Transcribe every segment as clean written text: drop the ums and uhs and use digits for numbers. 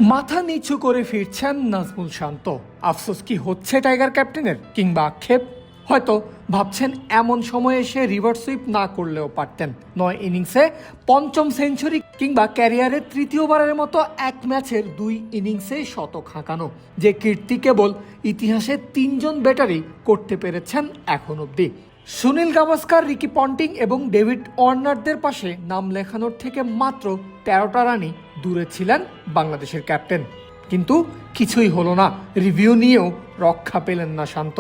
মাথা নিচু করে ফিরছেন নাজমুল শান্ত। আফসোস কি হচ্ছে টাইগার ক্যাপ্টেনের, কিংবা আক্ষেপ? হয়তো ভাবছেন এমন সময় এসে রিভার্স সুইপ না করলেও পারতেন। 9 ইনিংসে 5ম সেঞ্চুরি, কিংবা ক্যারিয়ারের তৃতীয়বারের মতো এক ম্যাচের 2 ইনিংসে শতক হাঁকানো, যে কীর্তি কেবল ইতিহাসে 3 জন ব্যাটারই করতে পেরেছেন এখন অবধি। সুনীল গাভাস্কার, রিকি পন্টিং এবং ডেভিড ওয়ার্নারদের পাশে নাম লেখানোর থেকে মাত্র 13টা রানই দূরে ছিলেন বাংলাদেশের ক্যাপ্টেন। কিন্তু কিছুই হলো না, রিভিউ নিয়েও রক্ষা পেলেন না শান্ত।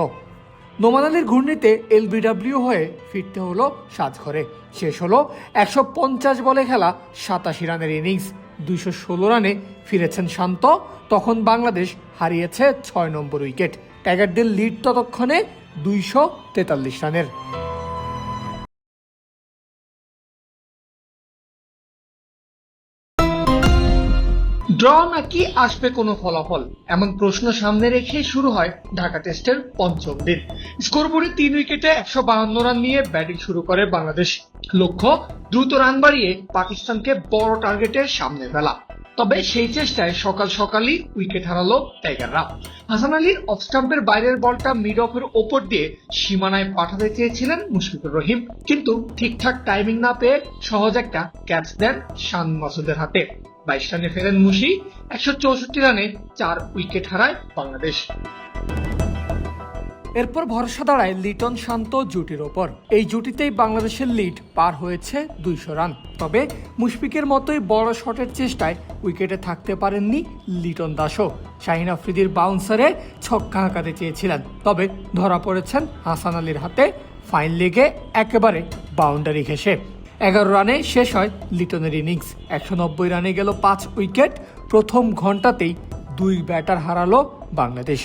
নোমান আলীর ঘূর্ণিতে এলবিডব্লিউ হয়ে ফিরতে হলো সাজঘরে। শেষ হলো 150 বলে খেলা 87 রানের ইনিংস। 216 রানে ফিরেছেন শান্ত। তখন বাংলাদেশ হারিয়েছে 6 নম্বর উইকেট। টাইগারদের লিড ততক্ষণে 243 রানের। ড্র নাকি আসবে কোনো ফলাফল, এমন প্রশ্ন সামনে রেখে শুরু হয় ঢাকা টেস্টের 5ম দিন। স্কোরবোর্ডে 3 উইকেটে 152 রান নিয়ে ব্যাটিং শুরু করে বাংলাদেশ। লক্ষ্য দ্রুত রান বাড়িয়ে পাকিস্তানকে বড় টার্গেটের সামনে ফেলা। তবে সেই চেষ্টায় সকাল সকালই উইকেট হারালো টাইগাররা। হাসান আলীর অফ স্টাম্পের বাইরের বলটা মিড অফের ওপর দিয়ে সীমানায় পাঠাতে চেয়েছিলেন মুশফিকুর রহিম, কিন্তু ঠিকঠাক টাইমিং না পেয়ে সহজ একটা ক্যাচ দেন শান মাসুদের হাতে। 22 রানে ফেরেন মুশি। 164 রানে 4 উইকেট হারায় বাংলাদেশ। এরপর ভরসা দাঁড়ায় লিটন শান্ত জুটির ওপর। এই জুটিতেই বাংলাদেশের লিড পার হয়েছে 200 রান। তবে মুশফিকের মতোই বড় শটের চেষ্টায় উইকেটে থাকতে পারেননি লিটন দাসও। শাহিন আফ্রিদির বাউন্সারে ছক্কা হাঁকাতে চেয়েছিলেন, তবে ধরা পড়েছেন হাসান আলীর হাতে ফাইন লেগে একেবারে বাউন্ডারি ঘেঁষে। 11 রানে শেষ হয় লিটনের ইনিংস। 190 রানে গেল 5 উইকেট। প্রথম ঘন্টাতেই 2 ব্যাটার হারালো বাংলাদেশ।